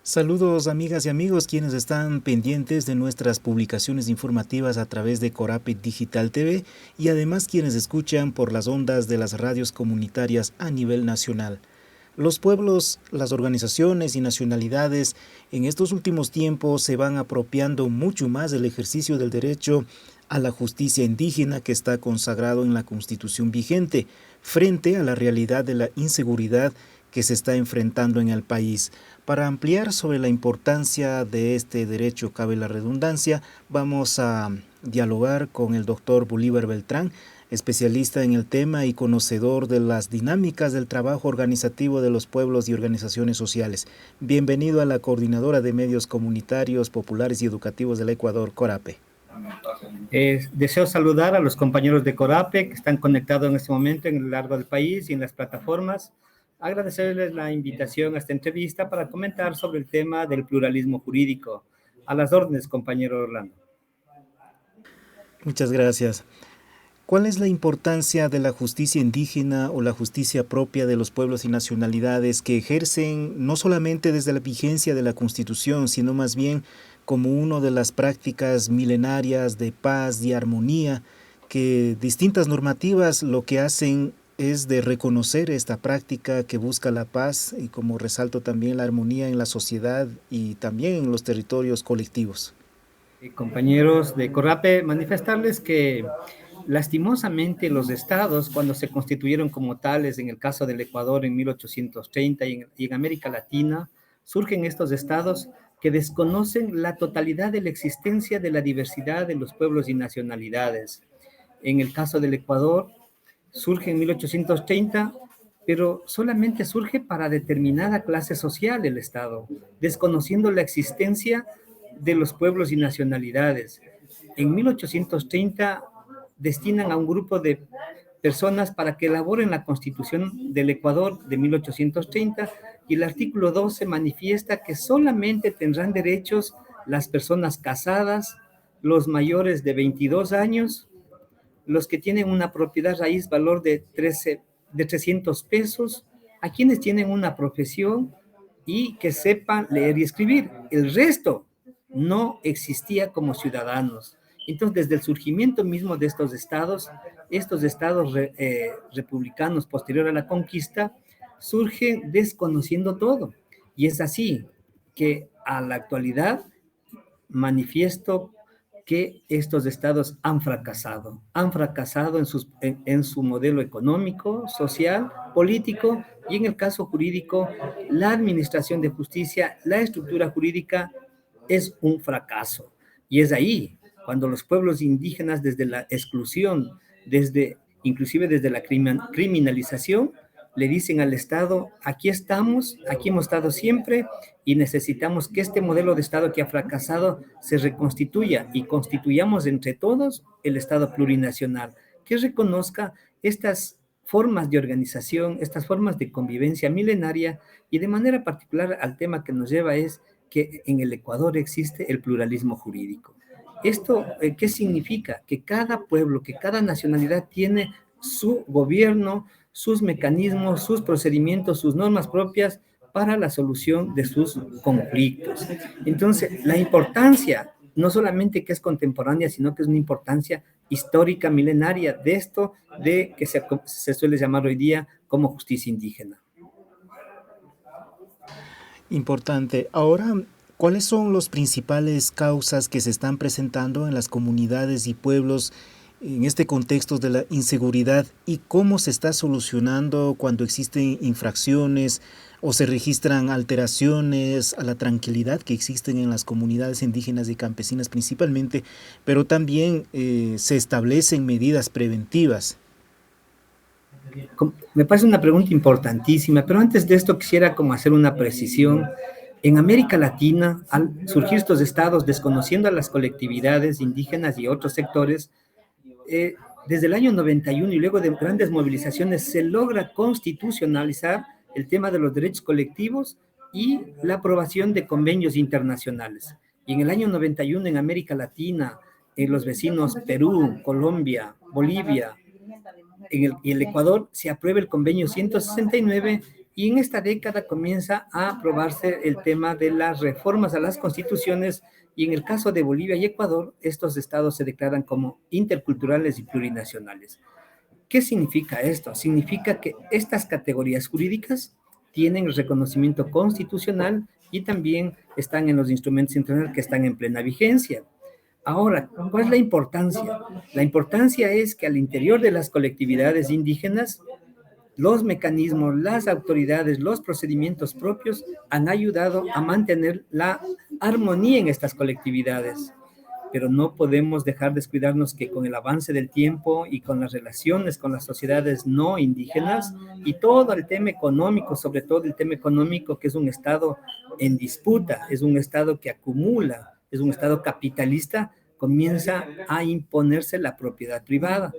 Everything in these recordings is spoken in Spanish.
Saludos amigas y amigos quienes están pendientes de nuestras publicaciones informativas a través de Corape Digital TV y además quienes escuchan por las ondas de las radios comunitarias a nivel nacional. Los pueblos, las organizaciones y nacionalidades en estos últimos tiempos se van apropiando mucho más del ejercicio del derecho a la justicia indígena que está consagrado en la Constitución vigente, frente a la realidad de la inseguridad que se está enfrentando en el país. Para ampliar sobre la importancia de este derecho, cabe la redundancia, vamos a dialogar con el doctor Bolívar Beltrán, especialista en el tema y conocedor de las dinámicas del trabajo organizativo de los pueblos y organizaciones sociales. Bienvenido a la Coordinadora de Medios Comunitarios, Populares y Educativos del Ecuador, CORAPE. Deseo saludar a los compañeros de CORAPE que están conectados en este momento en el largo del país y en las plataformas. Agradecerles la invitación a esta entrevista para comentar sobre el tema del pluralismo jurídico. A las órdenes, compañero Orlando. Muchas gracias. ¿Cuál es la importancia de la justicia indígena o la justicia propia de los pueblos y nacionalidades que ejercen no solamente desde la vigencia de la Constitución, sino más bien como una de las prácticas milenarias de paz y armonía, que distintas normativas lo que hacen es de reconocer esta práctica que busca la paz y, como resalto, también la armonía en la sociedad y también en los territorios colectivos? Compañeros de CORAPE, manifestarles que lastimosamente los estados, cuando se constituyeron como tales, en el caso del Ecuador en 1830 y en América Latina, surgen estos estados que desconocen la totalidad de la existencia de la diversidad de los pueblos y nacionalidades. En el caso del Ecuador, surge en 1830, pero solamente surge para determinada clase social el Estado, desconociendo la existencia de los pueblos y nacionalidades. En 1830 destinan a un grupo de personas para que elaboren la Constitución del Ecuador de 1830 y el artículo 12 manifiesta que solamente tendrán derechos las personas casadas, los mayores de 22 años, los que tienen una propiedad raíz valor de 300 pesos, a quienes tienen una profesión y que sepan leer y escribir. El resto no existía como ciudadanos. Entonces, desde el surgimiento mismo de estos estados republicanos posterior a la conquista, surgen desconociendo todo. Y es así que a la actualidad manifiesto que estos estados han fracasado en su modelo económico, social, político y en el caso jurídico, la administración de justicia, la estructura jurídica es un fracaso. Y es ahí cuando los pueblos indígenas desde la exclusión, inclusive desde la criminalización, le dicen al Estado, aquí estamos, aquí hemos estado siempre y necesitamos que este modelo de Estado que ha fracasado se reconstituya y constituyamos entre todos el Estado plurinacional, que reconozca estas formas de organización, estas formas de convivencia milenaria y de manera particular al tema que nos lleva es que en el Ecuador existe el pluralismo jurídico. ¿Esto qué significa? Que cada pueblo, que cada nacionalidad tiene su gobierno, sus mecanismos, sus procedimientos, sus normas propias para la solución de sus conflictos. Entonces, la importancia, no solamente que es contemporánea, sino que es una importancia histórica, milenaria de esto, de que se suele llamar hoy día como justicia indígena. Importante. Ahora, ¿cuáles son las principales causas que se están presentando en las comunidades y pueblos en este contexto de la inseguridad y cómo se está solucionando cuando existen infracciones o se registran alteraciones a la tranquilidad que existen en las comunidades indígenas y campesinas principalmente, pero también se establecen medidas preventivas? Me parece una pregunta importantísima, pero antes de esto quisiera como hacer una precisión. En América Latina, al surgir estos estados desconociendo a las colectividades indígenas y otros sectores, desde el año 91 y luego de grandes movilizaciones se logra constitucionalizar el tema de los derechos colectivos y la aprobación de convenios internacionales. Y en el año 91 en América Latina, en los vecinos Perú, Colombia, Bolivia, y el Ecuador se aprueba el convenio 169 Y en esta década comienza a aprobarse el tema de las reformas a las constituciones, y en el caso de Bolivia y Ecuador, estos estados se declaran como interculturales y plurinacionales. ¿Qué significa esto? Significa que estas categorías jurídicas tienen el reconocimiento constitucional y también están en los instrumentos internacionales que están en plena vigencia. Ahora, ¿cuál es la importancia? La importancia es que al interior de las colectividades indígenas, los mecanismos, las autoridades, los procedimientos propios han ayudado a mantener la armonía en estas colectividades. Pero no podemos dejar descuidarnos que con el avance del tiempo y con las relaciones con las sociedades no indígenas y todo el tema económico, sobre todo el tema económico, que es un estado en disputa, es un estado que acumula, es un estado capitalista, comienza a imponerse la propiedad privada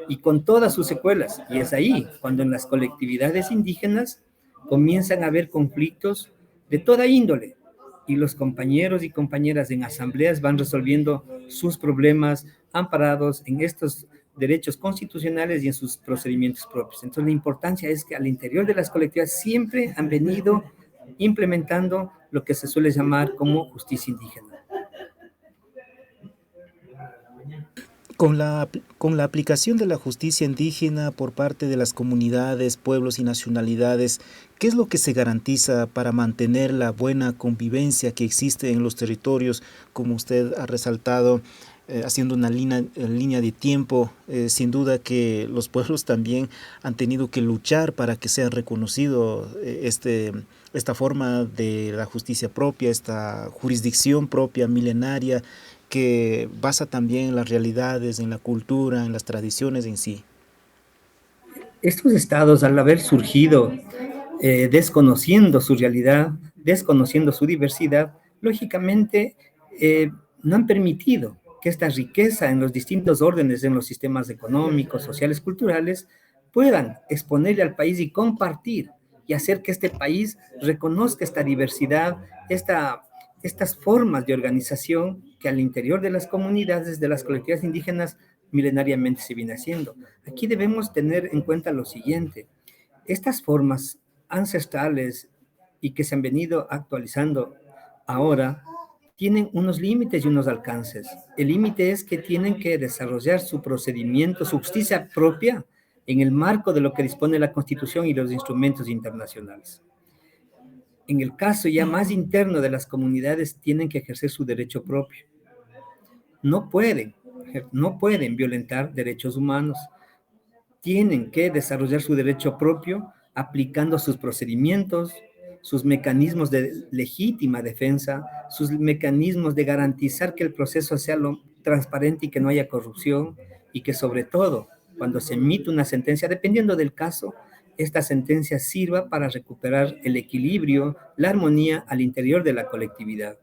y con todas sus secuelas. Y es ahí cuando en las colectividades indígenas comienzan a haber conflictos de toda índole, y los compañeros y compañeras en asambleas van resolviendo sus problemas amparados en estos derechos constitucionales y en sus procedimientos propios. Entonces, la importancia es que al interior de las colectividades siempre han venido implementando lo que se suele llamar como justicia indígena. Con la aplicación de la justicia indígena por parte de las comunidades, pueblos y nacionalidades, ¿qué es lo que se garantiza para mantener la buena convivencia que existe en los territorios, como usted ha resaltado, haciendo una línea de tiempo? Sin duda que los pueblos también han tenido que luchar para que sea reconocido esta forma de la justicia propia, esta jurisdicción propia milenaria, que basa también en las realidades, en la cultura, en las tradiciones en sí. Estos estados, al haber surgido desconociendo su realidad, desconociendo su diversidad, lógicamente eh, no han permitido que esta riqueza en los distintos órdenes, en los sistemas económicos, sociales, culturales, puedan exponerle al país y compartir y hacer que este país reconozca esta diversidad, estas formas de organización que al interior de las comunidades, de las colectividades indígenas, milenariamente se viene haciendo. Aquí debemos tener en cuenta lo siguiente: estas formas ancestrales y que se han venido actualizando ahora tienen unos límites y unos alcances. El límite es que tienen que desarrollar su procedimiento, su justicia propia, en el marco de lo que dispone la Constitución y los instrumentos internacionales. En el caso ya más interno de las comunidades, tienen que ejercer su derecho propio. No pueden, no pueden violentar derechos humanos. Tienen que desarrollar su derecho propio aplicando sus procedimientos, sus mecanismos de legítima defensa, sus mecanismos de garantizar que el proceso sea lo transparente y que no haya corrupción, y que sobre todo, cuando se emite una sentencia, dependiendo del caso, esta sentencia sirva para recuperar el equilibrio, la armonía al interior de la colectividad.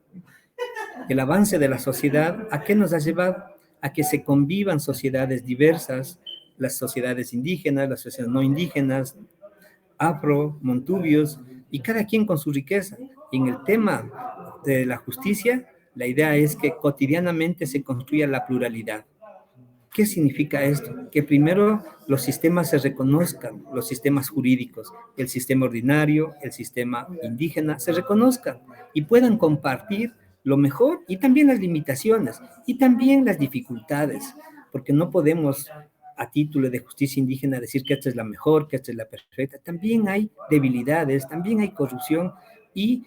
El avance de la sociedad, ¿a qué nos ha llevado? A que se convivan sociedades diversas, las sociedades indígenas, las sociedades no indígenas, afro, montubios, y cada quien con su riqueza. Y en el tema de la justicia, la idea es que cotidianamente se construya la pluralidad. ¿Qué significa esto? Que primero los sistemas se reconozcan, los sistemas jurídicos, el sistema ordinario, el sistema indígena, se reconozcan y puedan compartir lo mejor y también las limitaciones y también las dificultades, porque no podemos a título de justicia indígena decir que esta es la mejor, que esta es la perfecta. También hay debilidades, también hay corrupción, y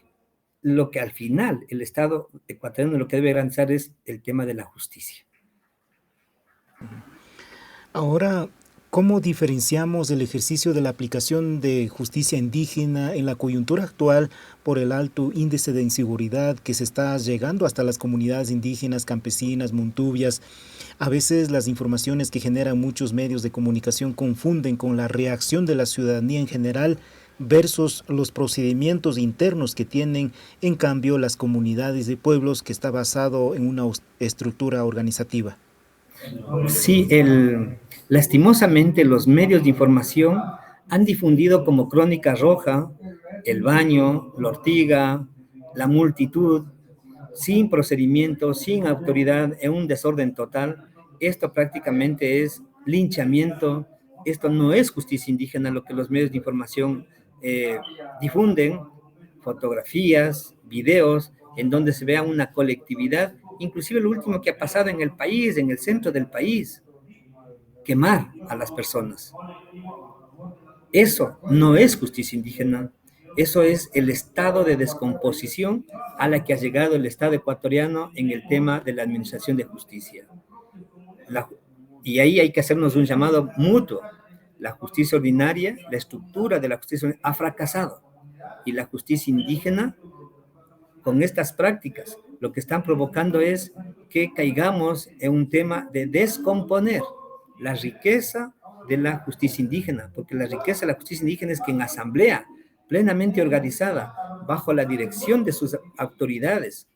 lo que al final el Estado ecuatoriano lo que debe garantizar es el tema de la justicia. Ahora, ¿cómo diferenciamos el ejercicio de la aplicación de justicia indígena en la coyuntura actual por el alto índice de inseguridad que se está llegando hasta las comunidades indígenas, campesinas, montubias? A veces las informaciones que generan muchos medios de comunicación confunden con la reacción de la ciudadanía en general versus los procedimientos internos que tienen, en cambio, las comunidades de pueblos, que está basado en una estructura organizativa. Sí, lastimosamente los medios de información han difundido como Crónica Roja, El Baño, La Ortiga, La Multitud, sin procedimiento, sin autoridad, en un desorden total. Esto prácticamente es linchamiento, esto no es justicia indígena lo que los medios de información eh, difunden fotografías, videos, en donde se vea una colectividad, inclusive lo último que ha pasado en el país, en el centro del país, quemar a las personas. Eso no es justicia indígena, eso es el estado de descomposición a la que ha llegado el Estado ecuatoriano en el tema de la administración de justicia. La, y ahí hay que hacernos un llamado mutuo. La justicia ordinaria, la estructura de la justicia ha fracasado y la justicia indígena, con estas prácticas, lo que están provocando es que caigamos en un tema de descomponer la riqueza de la justicia indígena, porque la riqueza de la justicia indígena es que en asamblea plenamente organizada, bajo la dirección de sus autoridades,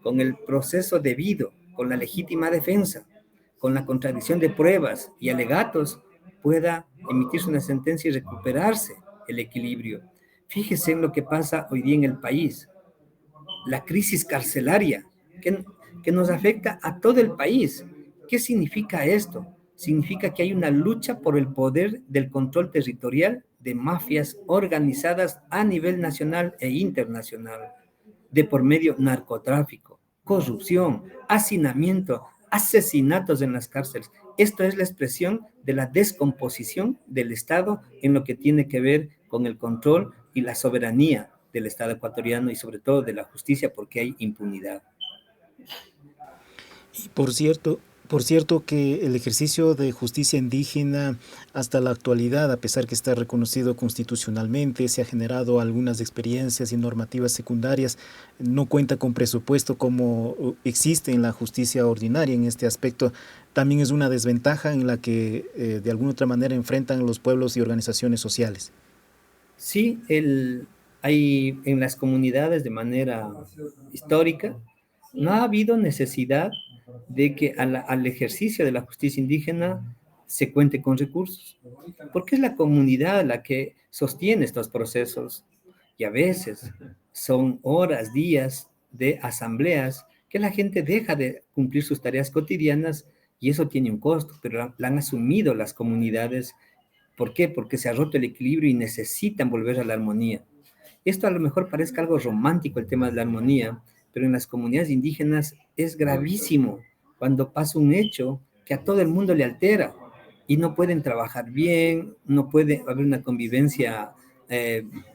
con el proceso debido, con la legítima defensa, con la contradicción de pruebas y alegatos, pueda emitirse una sentencia y recuperarse el equilibrio. Fíjese en lo que pasa hoy día en el país, la crisis carcelaria que nos afecta a todo el país. ¿Qué significa esto? Significa que hay una lucha por el poder del control territorial de mafias organizadas a nivel nacional e internacional, de por medio narcotráfico, corrupción, hacinamiento, asesinatos en las cárceles. Esto es la expresión de la descomposición del Estado en lo que tiene que ver con el control y la soberanía del Estado ecuatoriano y sobre todo de la justicia, porque hay impunidad. Y por cierto que el ejercicio de justicia indígena hasta la actualidad, a pesar que está reconocido constitucionalmente, se ha generado algunas experiencias y normativas secundarias, no cuenta con presupuesto como existe en la justicia ordinaria en este aspecto. También es una desventaja en la que de alguna otra manera enfrentan los pueblos y organizaciones sociales. Sí, hay en las comunidades de manera histórica, no ha habido necesidad de que al ejercicio de la justicia indígena se cuente con recursos, porque es la comunidad la que sostiene estos procesos y a veces son horas, días de asambleas que la gente deja de cumplir sus tareas cotidianas y eso tiene un costo, pero la han asumido las comunidades. ¿Por qué? Porque se ha roto el equilibrio y necesitan volver a la armonía. Esto a lo mejor parezca algo romántico el tema de la armonía, pero en las comunidades indígenas es gravísimo cuando pasa un hecho que a todo el mundo le altera y no pueden trabajar bien, no puede haber una convivencia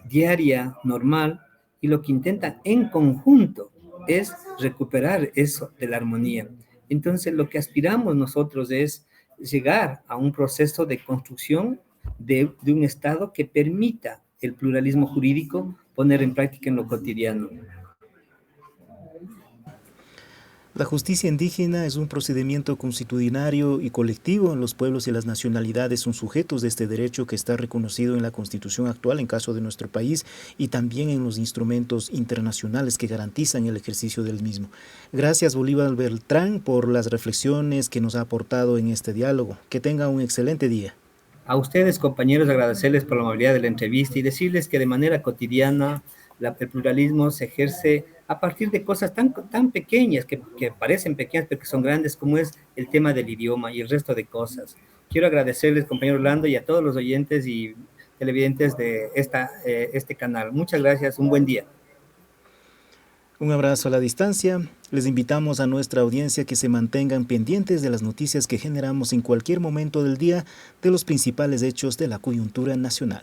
diaria, normal, y lo que intentan en conjunto es recuperar eso de la armonía. Entonces, lo que aspiramos nosotros es llegar a un proceso de construcción de un Estado que permita el pluralismo jurídico poner en práctica en lo cotidiano. La justicia indígena es un procedimiento constitucionario y colectivo. Los pueblos y las nacionalidades son sujetos de este derecho que está reconocido en la Constitución actual en caso de nuestro país y también en los instrumentos internacionales que garantizan el ejercicio del mismo. Gracias, Bolívar Beltrán, por las reflexiones que nos ha aportado en este diálogo. Que tenga un excelente día. A ustedes, compañeros, agradecerles por la amabilidad de la entrevista y decirles que de manera cotidiana el pluralismo se ejerce a partir de cosas tan pequeñas, que parecen pequeñas, pero que son grandes, como es el tema del idioma y el resto de cosas. Quiero agradecerles, compañero Orlando, y a todos los oyentes y televidentes de este canal. Muchas gracias, un buen día. Un abrazo a la distancia. Les invitamos a nuestra audiencia que se mantengan pendientes de las noticias que generamos en cualquier momento del día de los principales hechos de la coyuntura nacional.